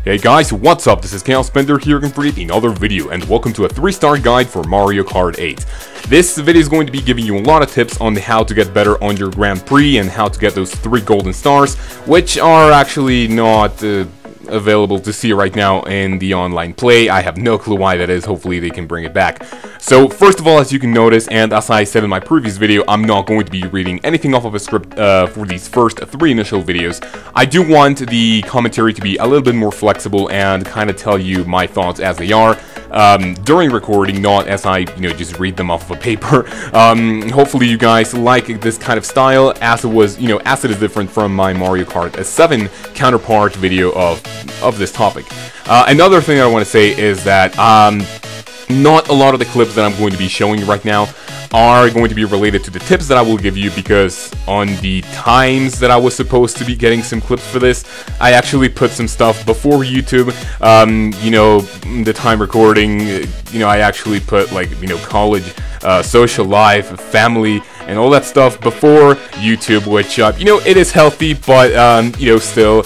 Hey guys, what's up? This is kaozbender here again for another video, and welcome to a 3-star guide for Mario Kart 8. This video is going to be giving you a lot of tips on how to get better on your Grand Prix and how to get those 3 golden stars, which are actually not available to see right now in the online play. I have no clue why that is. Hopefully they can bring it back. So first of all, as you can notice, and as I said in my previous video, I'm not going to be reading anything off of a script for these first 3 initial videos. I do want the commentary to be a little bit more flexible and kind of tell you my thoughts as they are during recording, not as I just read them off of a paper. Hopefully you guys like this kind of style, as it was, as it is different from my Mario Kart 7 counterpart video of this topic. Another thing I want to say is that not a lot of the clips that I'm going to be showing you right now are going to be related to the tips that I will give you, because on the times that I was supposed to be getting some clips for this, I actually put some stuff before YouTube. The time recording, I actually put like, college, social life, family, and all that stuff before YouTube, which, it is healthy, but, still,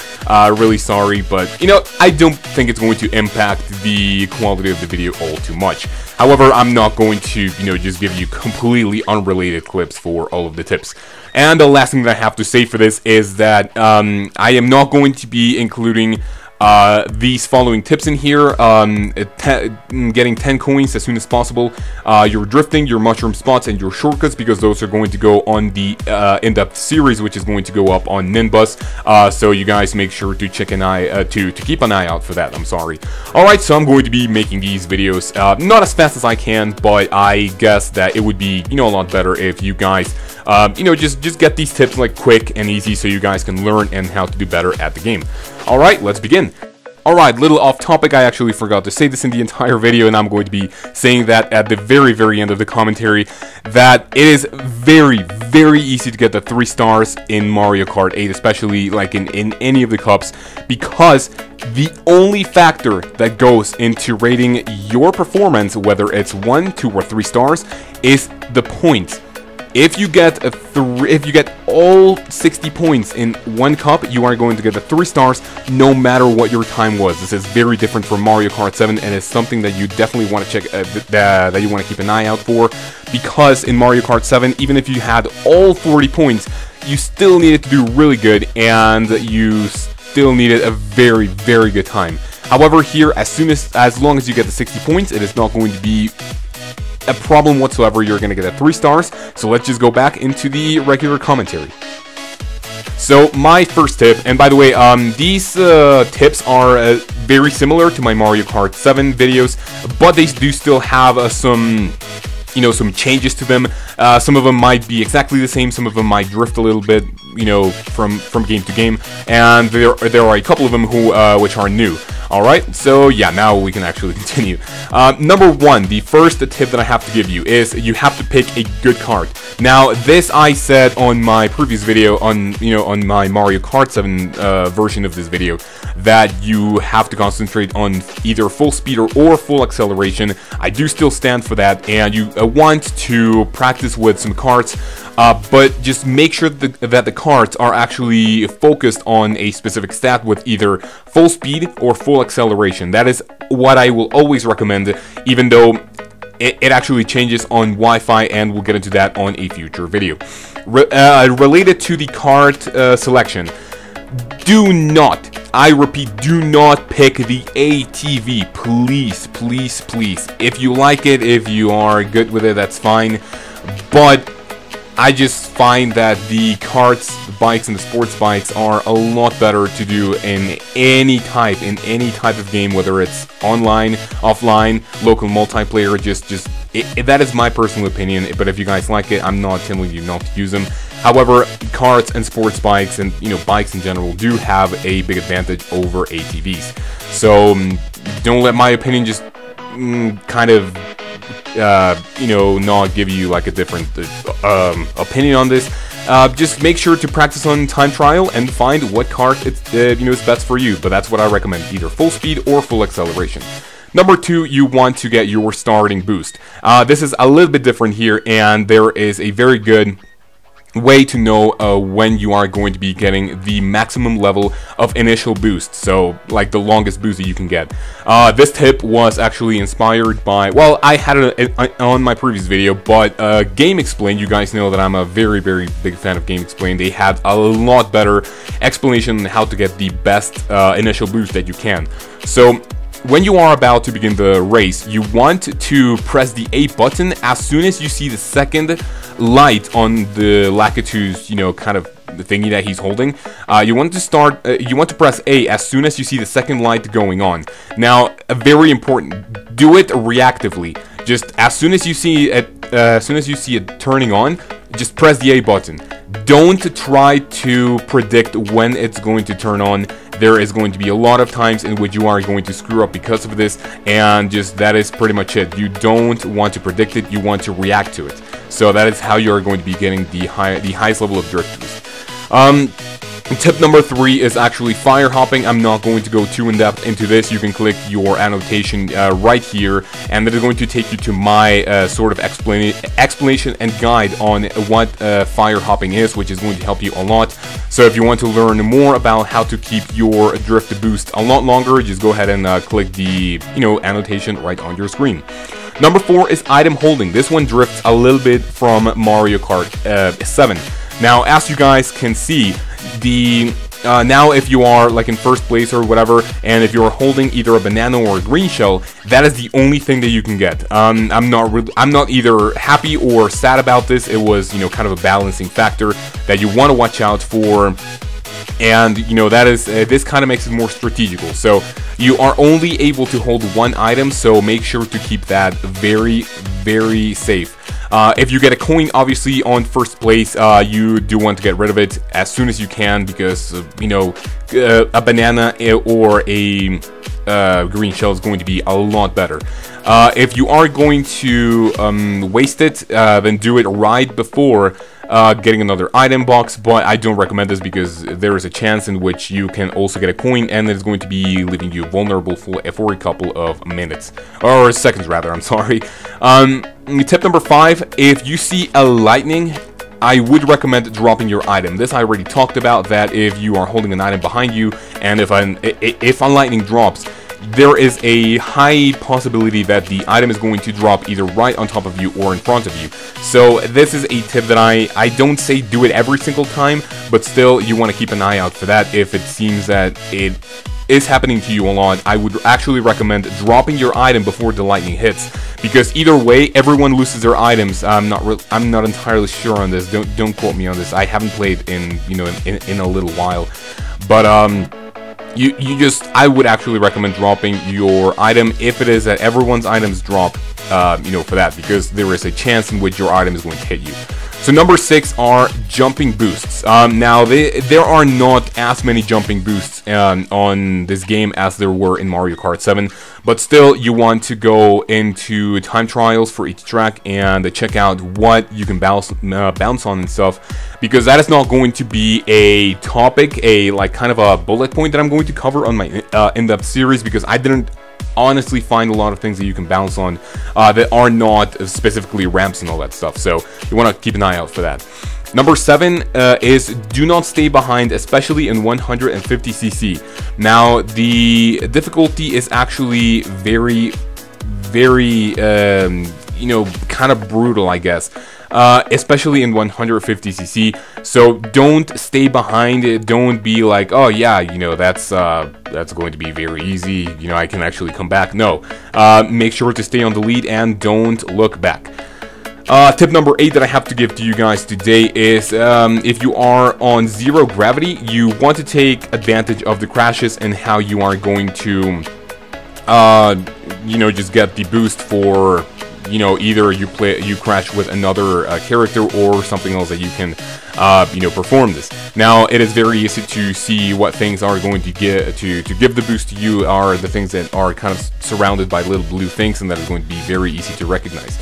really sorry, but, I don't think it's going to impact the quality of the video all too much. However, I'm not going to, just give you completely unrelated clips for all of the tips. And the last thing that I have to say for this is that, I am not going to be including these following tips in here. Getting 10 coins as soon as possible, your drifting, your mushroom spots, and your shortcuts, because those are going to go on the in-depth series, which is going to go up on Nimbus. So you guys make sure to check an eye to keep an eye out for that. I'm sorry. Alright, so I'm going to be making these videos not as fast as I can, but I guess that it would be a lot better if you guys just get these tips like quick and easy, so you guys can learn and how to do better at the game. Alright, let's begin. Alright, little off topic, I actually forgot to say this in the entire video, and I'm going to be saying that at the very end of the commentary, that it is very easy to get the 3 stars in Mario Kart 8, especially like in any of the cups, because the only factor that goes into rating your performance, whether it's 1, 2, or 3 stars, is the points. If you get all 60 points in one cup, you are going to get the 3 stars no matter what your time was. This is very different from Mario Kart 7, and it's something that you definitely want to check, that you want to keep an eye out for, because in Mario Kart 7, even if you had all 40 points, you still needed to do really good, and you still needed a very good time. However, here, as long as you get the 60 points, it is not going to be a problem whatsoever. You're gonna get 3 stars. So let's just go back into the regular commentary. So my first tip, and by the way, these tips are very similar to my Mario Kart 7 videos, but they do still have some changes to them. Some of them might be exactly the same, some of them might drift a little bit, from game to game, and there are a couple of them which are new. Alright, so yeah, now we can actually continue. Number 1, the first tip that I have to give you is you have to pick a good kart. Now, this I said on my previous video, on my Mario Kart 7 version of this video, that you have to concentrate on either full speed or full acceleration. I do still stand for that, and you want to practice with some karts, but just make sure that the karts are actually focused on a specific stat with either full speed or full acceleration. That is what I will always recommend, even though it actually changes on Wi-Fi, and we'll get into that on a future video. Related to the kart selection, do not, I repeat, do not pick the ATV, please. If you like it, if you are good with it, that's fine, but I just find that the karts, the bikes, and the sports bikes are a lot better to do in any type of game, whether it's online, offline, local multiplayer. That is my personal opinion, but if you guys like it, I'm not telling you not to use them. However, karts and sports bikes, and bikes in general, do have a big advantage over ATVs. So don't let my opinion just kind of not give you like a different opinion on this. Just make sure to practice on time trial and find what kart is best for you. But that's what I recommend, either full speed or full acceleration. Number 2, you want to get your starting boost. This is a little bit different here, and there is a very good way to know when you are going to be getting the maximum level of initial boost, so like the longest boost that you can get. This tip was actually inspired by, well, I had it on my previous video, but Game Explain, you guys know that I'm a very big fan of Game Explain. They had a lot better explanation on how to get the best initial boost that you can. So when you are about to begin the race, you want to press the A button as soon as you see the second light on the Lakitu's, you know, kind of the thingy that he's holding. You want to press A as soon as you see the second light going on. Now, very important, do it reactively. Just as soon as you see it, turning on, just press the A button. Don't try to predict when it's going to turn on. There is going to be a lot of times in which you are going to screw up because of this, and just that is pretty much it. You don't want to predict it, you want to react to it. So that is how you are going to be getting the highest level of drift boost. Tip number 3 is actually fire hopping. I'm not going to go too in depth into this. You can click your annotation right here, and that is going to take you to my sort of explanation and guide on what fire hopping is, which is going to help you a lot. So if you want to learn more about how to keep your drift boost a lot longer, just go ahead and click the annotation right on your screen. Number 4 is item holding. This one drifts a little bit from Mario Kart 7. Now, as you guys can see, now if you are like in first place or whatever, and if you're holding either a banana or a green shell, that is the only thing that you can get. I'm not either happy or sad about this. It was kind of a balancing factor that you want to watch out for. And that is this kind of makes it more strategical. So you are only able to hold one item, so make sure to keep that very safe. If you get a coin, obviously on first place, you do want to get rid of it as soon as you can, because a banana or a green shell is going to be a lot better. If you are going to waste it, then do it right before getting another item box, but I don't recommend this because there is a chance in which you can also get a coin, and it's going to be leaving you vulnerable for a couple of minutes, or seconds rather, I'm sorry. Tip number 5, if you see a lightning, I would recommend dropping your item. This I already talked about, that if you are holding an item behind you, and if a lightning drops, there is a high possibility that the item is going to drop either right on top of you or in front of you. So this is a tip that I don't say do it every single time, but still you want to keep an eye out for that. If it seems that it is happening to you a lot, I would actually recommend dropping your item before the lightning hits, because either way everyone loses their items. I'm not entirely sure on this. Don't quote me on this. I haven't played in in a little while, but I would actually recommend dropping your item if it is that everyone's items drop, for that, because there is a chance in which your item is going to hit you. So number 6 are jumping boosts. Now there are not as many jumping boosts on this game as there were in Mario Kart 7, but still you want to go into time trials for each track and check out what you can bounce on and stuff, because that is not going to be a topic, like kind of a bullet point that I'm going to cover on my in-depth series, because I didn't honestly find a lot of things that you can bounce on that are not specifically ramps and all that stuff, so you want to keep an eye out for that. Number 7 is do not stay behind, especially in 150cc. Now the difficulty is actually very kind of brutal, I guess. Especially in 150cc, so don't stay behind it. Don't be like, oh yeah, that's going to be very easy, I can actually come back. No, make sure to stay on the lead and don't look back. Tip number 8 that I have to give to you guys today is if you are on zero gravity, you want to take advantage of the crashes and how you are going to just get the boost for either you crash with another character or something else that you can perform this. Now it is very easy to see what things are going to get to give the boost to you are the things that are kind of surrounded by little blue things, and that is going to be very easy to recognize.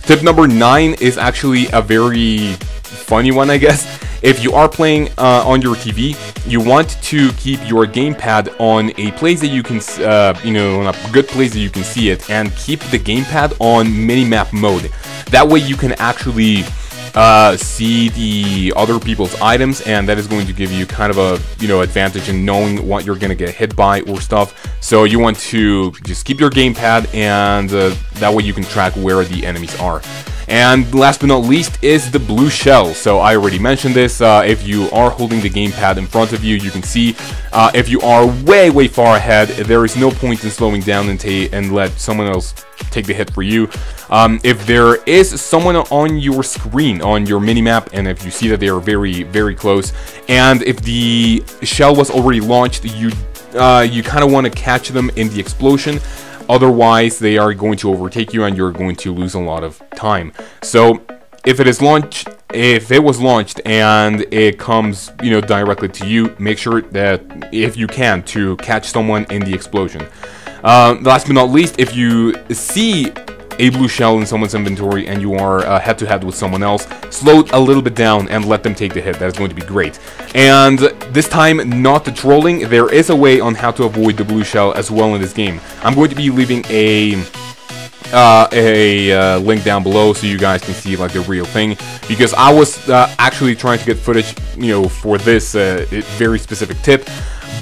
Tip number 9 is actually a very funny one, I guess. If you are playing on your TV, you want to keep your gamepad on a place that you can, on a good place that you can see it, and keep the gamepad on minimap mode. That way you can actually see the other people's items, and that is going to give you kind of a, you know, advantage in knowing what you're gonna get hit by or stuff. So you want to just keep your gamepad, and that way you can track where the enemies are. And last but not least is the blue shell. So I already mentioned this. If you are holding the gamepad in front of you, you can see if you are way far ahead, there is no point in slowing down and let someone else take the hit for you. If there is someone on your screen, on your minimap, and if you see that they are very close, and if the shell was already launched, you kind of want to catch them in the explosion. Otherwise, they are going to overtake you and you're going to lose a lot of time. So if it was launched and it comes, you know, directly to you, make sure that if you can to catch someone in the explosion. Last but not least, if you see a blue shell in someone's inventory and you are head-to-head with someone else, slow a little bit down and let them take the hit. That is going to be great. And this time, not the trolling. There is a way on how to avoid the blue shell as well in this game. I'm going to be leaving a link down below so you guys can see like the real thing, because I was actually trying to get footage, you know, for this very specific tip,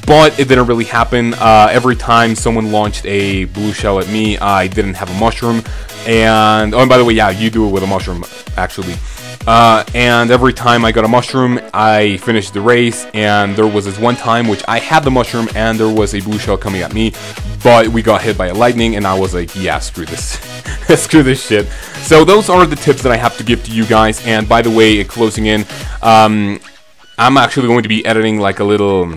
but it didn't really happen. Every time someone launched a blue shell at me, I didn't have a mushroom. And oh, and by the way, yeah, you do it with a mushroom actually. And every time I got a mushroom, I finished the race. And there was this one time which I had the mushroom and there was a blue shell coming at me, but we got hit by a lightning, and I was like, yeah, screw this. Screw this shit. So those are the tips that I have to give to you guys. And by the way, closing in, I'm actually going to be editing like a little,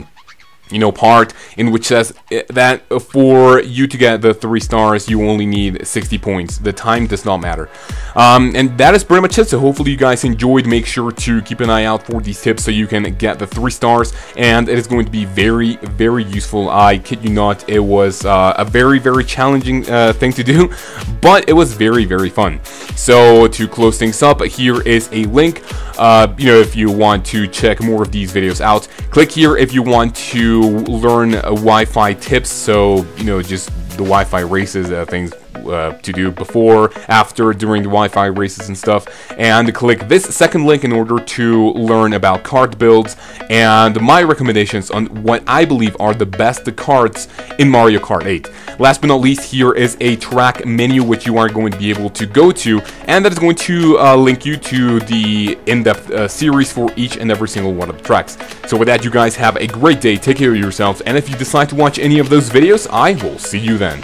you know, part in which says that for you to get the 3 stars, you only need 60 points. The time does not matter. And that is pretty much it. So hopefully you guys enjoyed. Make sure to keep an eye out for these tips so you can get the 3 stars, and it is going to be very useful. I kid you not, it was a very challenging thing to do, but it was very fun. So to close things up, here is a link. You know, if you want to check more of these videos out, click here if you want to learn Wi-Fi tips. So, you know, just the Wi-Fi races, things to do before, after, during the Wi-Fi races and stuff, and click this second link in order to learn about kart builds and my recommendations on what I believe are the best karts in Mario Kart 8. Last but not least, here is a track menu which you are going to be able to go to, and that is going to link you to the in-depth series for each and every single one of the tracks. So with that, you guys have a great day, take care of yourselves, and if you decide to watch any of those videos, I will see you then.